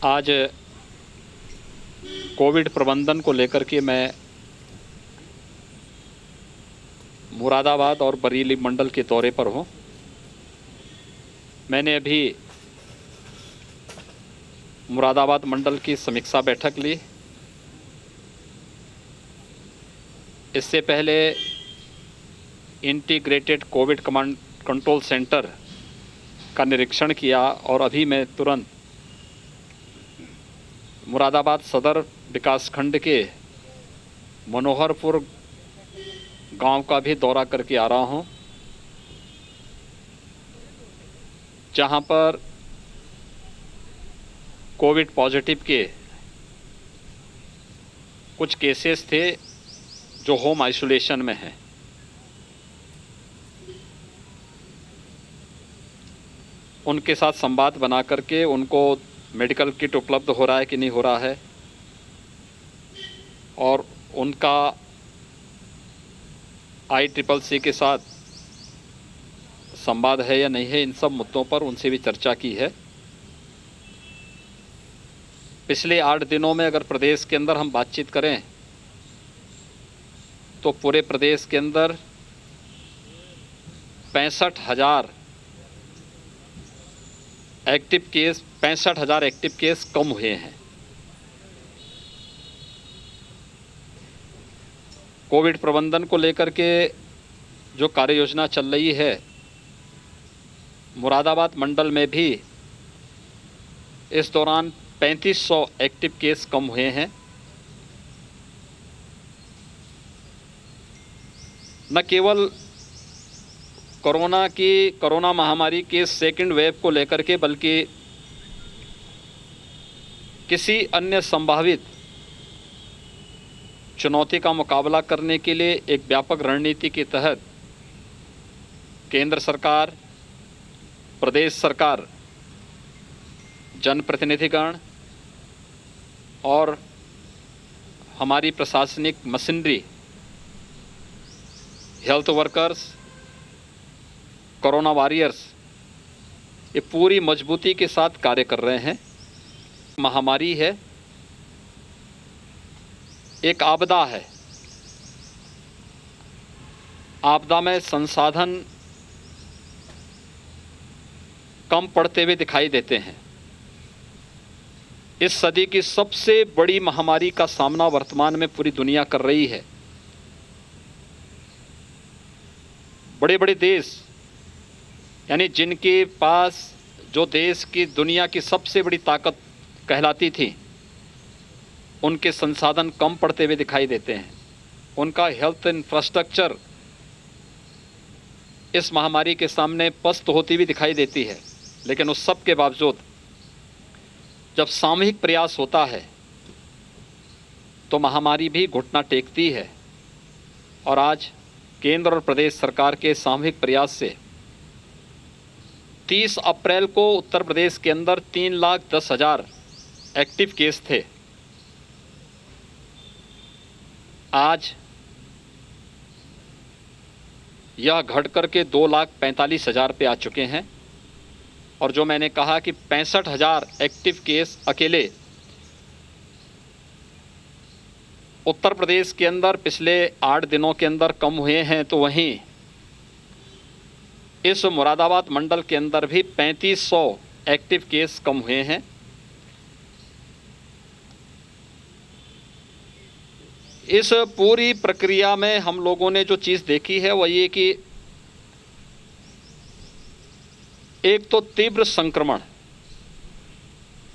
आज कोविड प्रबंधन को लेकर के मैं मुरादाबाद और बरेली मंडल के दौरे पर हूं। मैंने अभी मुरादाबाद मंडल की समीक्षा बैठक ली। इससे पहले integrated Covid command control centre का निरीक्षण किया और अभी मैं तुरंत मुरादाबाद सदर विकासखंड के मनोहरपुर गांव का भी दौरा करके आ रहा हूं, जहां पर कोविड पॉजिटिव के कुछ केसेस थे जो होम आइसोलेशन में हैं। उनके साथ संवाद बना करके उनको मेडिकल किट उपलब्ध हो रहा है कि नहीं हो रहा है और उनका ICCC के साथ संवाद है या नहीं है, इन सब मुद्दों पर उनसे भी चर्चा की है। पिछले 8 दिनों में अगर प्रदेश के अंदर हम बातचीत करें तो पूरे प्रदेश के अंदर 65,000 एक्टिव केस कम हुए हैं। कोविड प्रबंधन को लेकर के जो कार्य योजना चल रही है, मुरादाबाद मंडल में भी इस दौरान 3500 एक्टिव केस कम हुए हैं। न केवल कोरोना महामारी के सेकंड वेव को लेकर के, बल्कि किसी अन्य संभावित चुनौती का मुकाबला करने के लिए एक व्यापक रणनीति के तहत केंद्र सरकार, प्रदेश सरकार, जनप्रतिनिधिगण और हमारी प्रशासनिक machinery, health workers, corona warriors, ये पूरी मजबूती के साथ कार्य कर रहे हैं। महामारी है, एक आपदा है। आपदा में संसाधन कम पड़ते हुए दिखाई देते हैं। इस सदी की सबसे बड़ी महामारी का सामना वर्तमान में पूरी दुनिया कर रही है। बड़े बड़े देश, यानी जिनके पास जो देश की दुनिया की सबसे बड़ी ताकत कहलाती थी, उनके संसाधन कम पड़ते हुए दिखाई देते हैं। उनका हेल्थ इंफ्रास्ट्रक्चर इस महामारी के सामने पस्त होती हुई दिखाई देती है। लेकिन उस सब के बावजूद जब सामूहिक प्रयास होता है तो महामारी भी घुटना टेकती है। और आज केंद्र और प्रदेश सरकार के सामूहिक प्रयास से 30 अप्रैल को उत्तर प्रदेश के अंदर 3,10,000 एक्टिव केस थे। आज यह घटकर के 2,45,000 पे आ चुके हैं। और जो मैंने कहा कि 65,000 एक्टिव केस अकेले उत्तर प्रदेश के अंदर पिछले 8 दिनों के अंदर कम हुए हैं, तो वहीं इस मुरादाबाद मंडल के अंदर भी 3500 एक्टिव केस कम हुए हैं। इस पूरी प्रक्रिया में हम लोगों ने जो चीज़ देखी है वह ये कि एक तो तीव्र संक्रमण,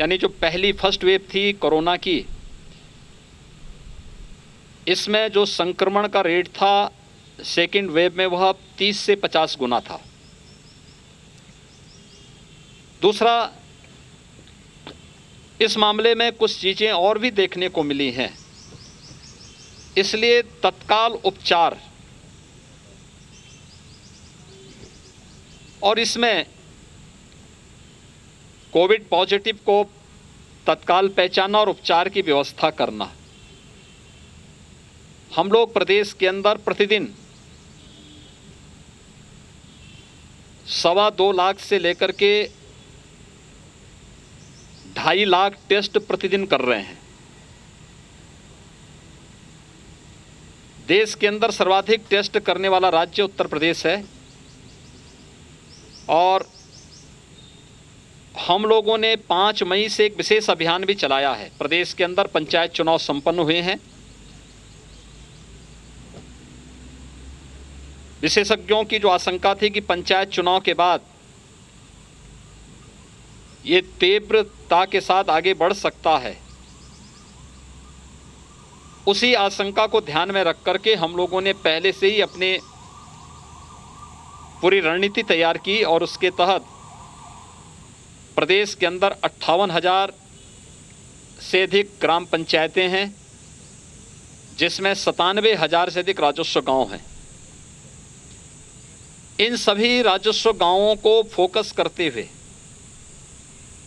यानी जो पहली फर्स्ट वेव थी कोरोना की, इसमें जो संक्रमण का रेट था सेकेंड वेव में वह 30 से 50 गुना था। दूसरा, इस मामले में कुछ चीज़ें और भी देखने को मिली हैं, इसलिए तत्काल उपचार और इसमें कोविड पॉजिटिव को तत्काल पहचानना और उपचार की व्यवस्था करना। हम लोग प्रदेश के अंदर प्रतिदिन 2.25 लाख से लेकर के 2.5 लाख टेस्ट प्रतिदिन कर रहे हैं। देश के अंदर सर्वाधिक टेस्ट करने वाला राज्य उत्तर प्रदेश है और हम लोगों ने 5 मई से एक विशेष अभियान भी चलाया है। प्रदेश के अंदर पंचायत चुनाव संपन्न हुए हैं। विशेषज्ञों की जो आशंका थी कि पंचायत चुनाव के बाद ये तीव्रता के साथ आगे बढ़ सकता है, उसी आशंका को ध्यान में रख करके हम लोगों ने पहले से ही अपने पूरी रणनीति तैयार की और उसके तहत प्रदेश के अंदर 58,000 से अधिक ग्राम पंचायतें हैं, जिसमें 97,000 से अधिक राजस्व गांव हैं। इन सभी राजस्व गांवों को फोकस करते हुए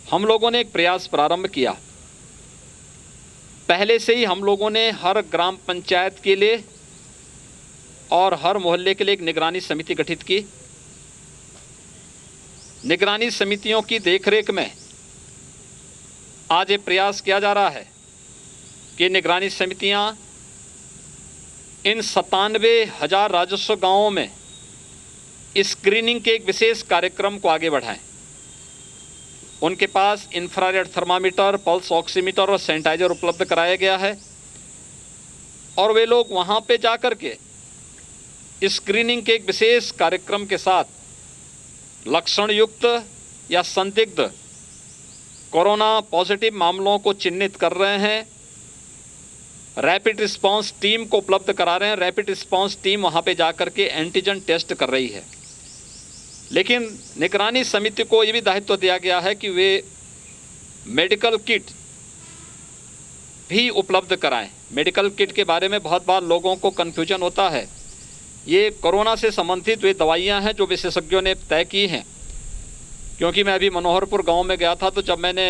हम लोगों ने एक प्रयास प्रारंभ किया। पहले से ही हम लोगों ने हर ग्राम पंचायत के लिए और हर मोहल्ले के लिए एक निगरानी समिति गठित की। निगरानी समितियों की देखरेख में आज ये प्रयास किया जा रहा है कि निगरानी समितियां इन 97,000 राजस्व गांवों में स्क्रीनिंग के एक विशेष कार्यक्रम को आगे बढ़ाएं। उनके पास इंफ्रारेड थर्मामीटर, पल्स ऑक्सीमीटर और सैनिटाइजर उपलब्ध कराया गया है और वे लोग वहां पे जाकर के स्क्रीनिंग के एक विशेष कार्यक्रम के साथ लक्षण युक्त या संदिग्ध कोरोना पॉजिटिव मामलों को चिन्हित कर रहे हैं। रैपिड रिस्पांस टीम को उपलब्ध करा रहे हैं। रैपिड रिस्पांस टीम वहां पे जाकर के एंटीजन टेस्ट कर रही है। लेकिन निगरानी समिति को ये भी दायित्व दिया गया है कि वे मेडिकल किट भी उपलब्ध कराएं। मेडिकल किट के बारे में बहुत बार लोगों को कन्फ्यूजन होता है। ये कोरोना से संबंधित वे दवाइयां हैं जो विशेषज्ञों ने तय की हैं। क्योंकि मैं अभी मनोहरपुर गांव में गया था, तो जब मैंने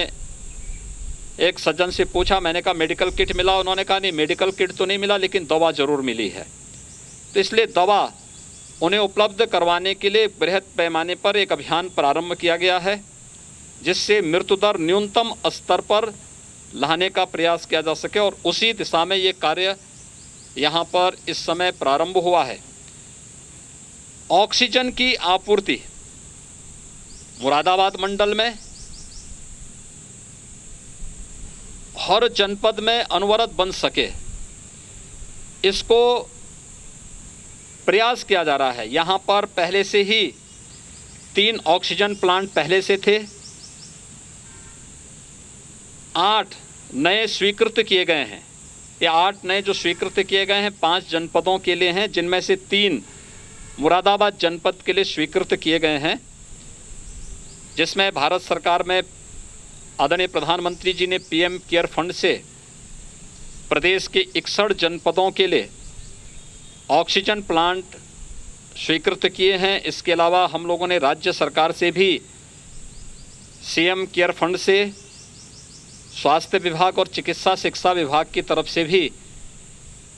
एक सज्जन से पूछा, मैंने कहा मेडिकल किट मिला? उन्होंने कहा नहीं, मेडिकल किट तो नहीं मिला, लेकिन दवा ज़रूर मिली है। तो इसलिए दवा उन्हें उपलब्ध करवाने के लिए बृहद पैमाने पर एक अभियान प्रारंभ किया गया है, जिससे मृत्यु दर न्यूनतम स्तर पर लाने का प्रयास किया जा सके और उसी दिशा में ये कार्य यहाँ पर इस समय प्रारंभ हुआ है। ऑक्सीजन की आपूर्ति मुरादाबाद मंडल में हर जनपद में अनवरत बन सके, इसको प्रयास किया जा रहा है। यहाँ पर पहले से ही 3 ऑक्सीजन प्लांट पहले से थे। 8 नए स्वीकृत किए गए हैं। ये 8 नए जो स्वीकृत किए गए हैं 5 जनपदों के लिए हैं, जिनमें से 3 मुरादाबाद जनपद के लिए स्वीकृत किए गए हैं, जिसमें भारत सरकार में आदरणीय प्रधानमंत्री जी ने पीएम केयर फंड से प्रदेश के 61 जनपदों के लिए ऑक्सीजन प्लांट स्वीकृत किए हैं। इसके अलावा हम लोगों ने राज्य सरकार से भी सीएम केयर फंड से, स्वास्थ्य विभाग और चिकित्सा शिक्षा विभाग की तरफ से भी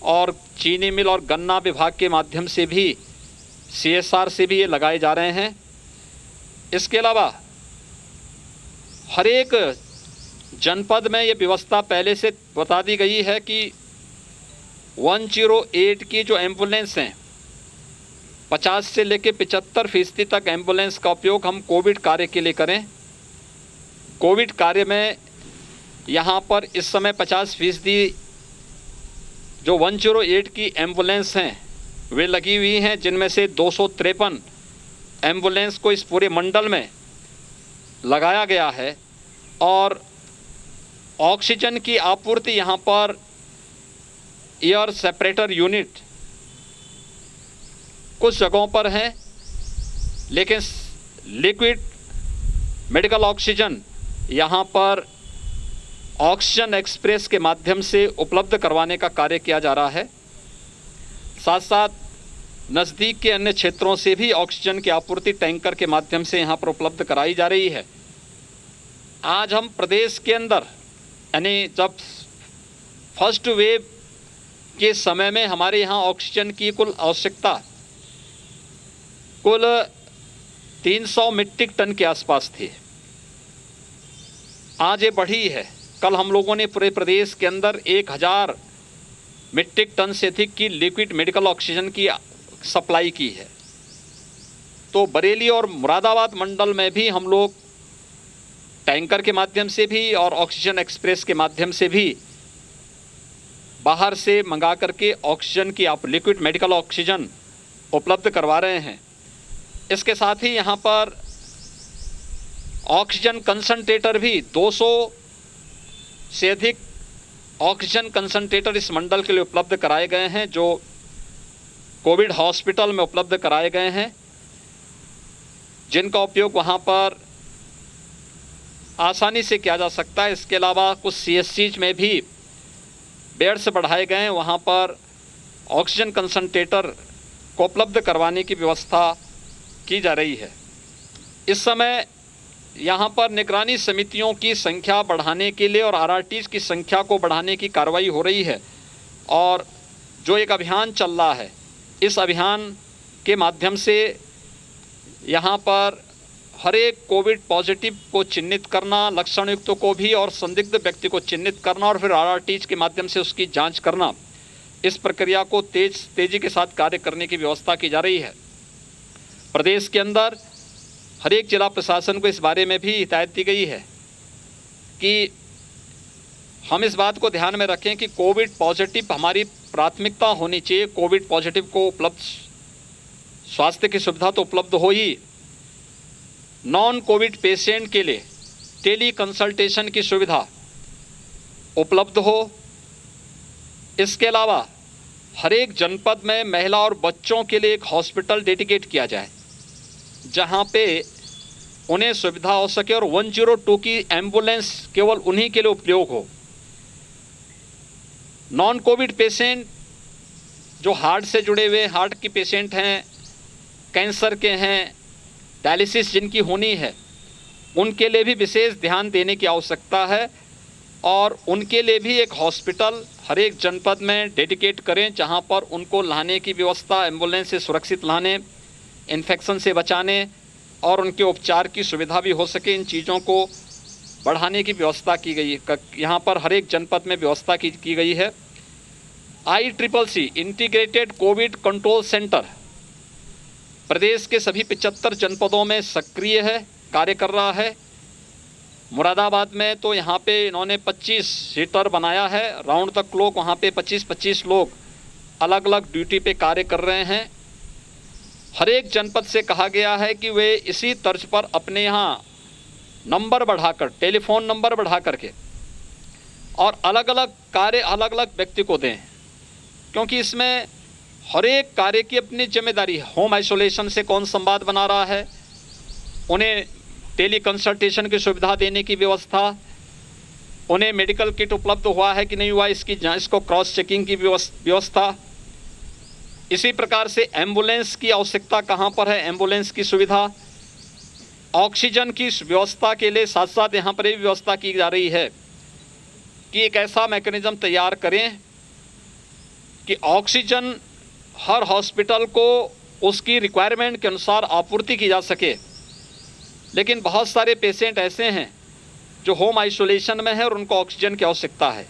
और चीनी मिल और गन्ना विभाग के माध्यम से भी, सीएसआर से भी ये लगाए जा रहे हैं। इसके अलावा हर एक जनपद में ये व्यवस्था पहले से बता दी गई है कि 108 की जो एम्बुलेंस हैं 50 से लेकर 75% तक एम्बुलेंस का उपयोग हम कोविड कार्य के लिए करें। कोविड कार्य में यहाँ पर इस समय 50% जो 108 की एम्बुलेंस हैं वे लगी हुई हैं, जिनमें से 253 एम्बुलेंस को इस पूरे मंडल में लगाया गया है और ऑक्सीजन की आपूर्ति यहाँ पर एयर सेपरेटर यूनिट कुछ जगहों पर है, लेकिन लिक्विड मेडिकल ऑक्सीजन यहाँ पर ऑक्सीजन एक्सप्रेस के माध्यम से उपलब्ध करवाने का कार्य किया जा रहा है। साथ साथ नज़दीक के अन्य क्षेत्रों से भी ऑक्सीजन की आपूर्ति टैंकर के माध्यम से यहाँ पर उपलब्ध कराई जा रही है। आज हम प्रदेश के अंदर, यानी जब फर्स्ट वेव के समय में हमारे यहाँ ऑक्सीजन की कुल आवश्यकता कुल 300 मीट्रिक टन के आसपास थी। आज ये बढ़ी है। कल हम लोगों ने पूरे प्रदेश के अंदर 1000 मीट्रिक टन से अधिक की लिक्विड मेडिकल ऑक्सीजन की सप्लाई की है। तो बरेली और मुरादाबाद मंडल में भी हम लोग टैंकर के माध्यम से भी और ऑक्सीजन एक्सप्रेस के माध्यम से भी बाहर से मंगा करके ऑक्सीजन की आप लिक्विड मेडिकल ऑक्सीजन उपलब्ध करवा रहे हैं। इसके साथ ही यहाँ पर ऑक्सीजन कंसंट्रेटर भी 200 से अधिक ऑक्सीजन कंसंट्रेटर इस मंडल के लिए उपलब्ध कराए गए हैं, जो कोविड हॉस्पिटल में उपलब्ध कराए गए हैं, जिनका उपयोग वहाँ पर आसानी से किया जा सकता है। इसके अलावा कुछ CSCs में भी बेड्स बढ़ाए गए हैं, वहाँ पर ऑक्सीजन कंसंट्रेटर को उपलब्ध करवाने की व्यवस्था की जा रही है। इस समय यहाँ पर निगरानी समितियों की संख्या बढ़ाने के लिए और RRTs की संख्या को बढ़ाने की कार्रवाई हो रही है। और जो एक अभियान चल रहा है, इस अभियान के माध्यम से यहाँ पर हर एक कोविड पॉजिटिव को चिन्हित करना, लक्षण युक्तों को भी और संदिग्ध व्यक्ति को चिन्हित करना और फिर RRTs के माध्यम से उसकी जांच करना, इस प्रक्रिया को तेजी के साथ कार्य करने की व्यवस्था की जा रही है। प्रदेश के अंदर हर एक जिला प्रशासन को इस बारे में भी हिदायत दी गई है कि हम इस बात को ध्यान में रखें कि कोविड पॉजिटिव हमारी प्राथमिकता होनी चाहिए। कोविड पॉजिटिव को उपलब्ध स्वास्थ्य की सुविधा तो उपलब्ध हो ही, नॉन कोविड पेशेंट के लिए टेली कंसल्टेशन की सुविधा उपलब्ध हो। इसके अलावा हर एक जनपद में महिला और बच्चों के लिए एक हॉस्पिटल डेडिकेट किया जाए, जहां पे उन्हें सुविधा हो सके और 102 की एम्बुलेंस केवल उन्हीं के लिए उपयोग हो। नॉन कोविड पेशेंट जो हार्ट से जुड़े हुए हार्ट के पेशेंट हैं, कैंसर के हैं, डायलिसिस जिनकी होनी है, उनके लिए भी विशेष ध्यान देने की आवश्यकता है और उनके लिए भी एक हॉस्पिटल हर एक जनपद में डेडिकेट करें, जहां पर उनको लाने की व्यवस्था, एम्बुलेंस से सुरक्षित लाने, इन्फेक्शन से बचाने और उनके उपचार की सुविधा भी हो सके। इन चीज़ों को बढ़ाने की व्यवस्था की गई है। यहाँ पर हर एक जनपद में व्यवस्था की गई है। ICCC integrated Covid control centre प्रदेश के सभी 75 जनपदों में सक्रिय है, कार्य कर रहा है। मुरादाबाद में तो यहाँ पे इन्होंने 25 सीटर बनाया है। राउंड द क्लॉक वहाँ पे 25-25 लोग अलग अलग ड्यूटी पे कार्य कर रहे हैं। हर एक जनपद से कहा गया है कि वे इसी तर्ज पर अपने यहाँ नंबर बढ़ाकर, टेलीफोन नंबर बढ़ा करके और अलग अलग कार्य अलग अलग व्यक्ति को दें, क्योंकि इसमें हर एक कार्य की अपनी जिम्मेदारी है। होम आइसोलेशन से कौन संवाद बना रहा है, उन्हें टेली कंसल्टेशन की सुविधा देने की व्यवस्था, उन्हें मेडिकल किट उपलब्ध हुआ है कि नहीं हुआ इसकी जांच को क्रॉस चेकिंग की व्यवस्था। इसी प्रकार से एम्बुलेंस की आवश्यकता कहाँ पर है, एम्बुलेंस की सुविधा, ऑक्सीजन की व्यवस्था के लिए साथ साथ यहाँ पर भी व्यवस्था की जा रही है कि एक ऐसा मैकेनिज्म तैयार करें कि ऑक्सीजन हर हॉस्पिटल को उसकी रिक्वायरमेंट के अनुसार आपूर्ति की जा सके। लेकिन बहुत सारे पेशेंट ऐसे हैं जो होम आइसोलेशन में है और उनको ऑक्सीजन की आवश्यकता है।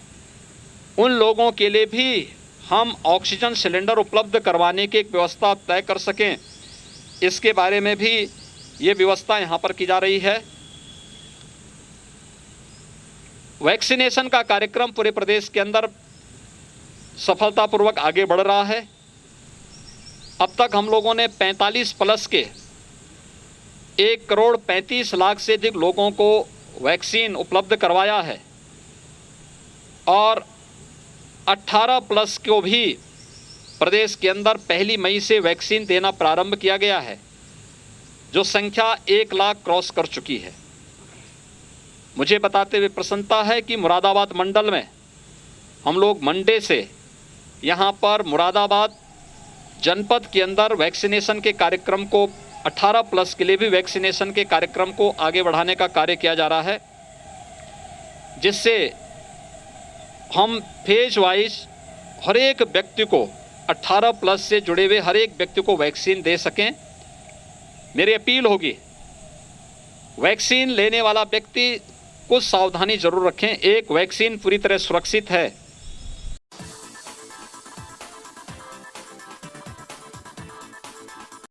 उन लोगों के लिए भी हम ऑक्सीजन सिलेंडर उपलब्ध करवाने की एक व्यवस्था तय कर सकें, इसके बारे में भी ये व्यवस्था यहाँ पर की जा रही है। वैक्सीनेशन का कार्यक्रम पूरे प्रदेश के अंदर सफलतापूर्वक आगे बढ़ रहा है। अब तक हम लोगों ने 45 प्लस के 1,35,00,000 से अधिक लोगों को वैक्सीन उपलब्ध करवाया है और 18 प्लस को भी प्रदेश के अंदर 1 मई से वैक्सीन देना प्रारंभ किया गया है, जो संख्या 1 लाख क्रॉस कर चुकी है। मुझे बताते हुए प्रसन्नता है कि मुरादाबाद मंडल में हम लोग मंडे से यहाँ पर मुरादाबाद जनपद के अंदर वैक्सीनेशन के कार्यक्रम को 18 प्लस के लिए भी वैक्सीनेशन के कार्यक्रम को आगे बढ़ाने का कार्य किया जा रहा है, जिससे हम फेज वाइज हर एक व्यक्ति को 18 प्लस से जुड़े हुए हर एक व्यक्ति को वैक्सीन दे सकें। मेरी अपील होगी, वैक्सीन लेने वाला व्यक्ति कुछ सावधानी जरूर रखें। एक, वैक्सीन पूरी तरह सुरक्षित है,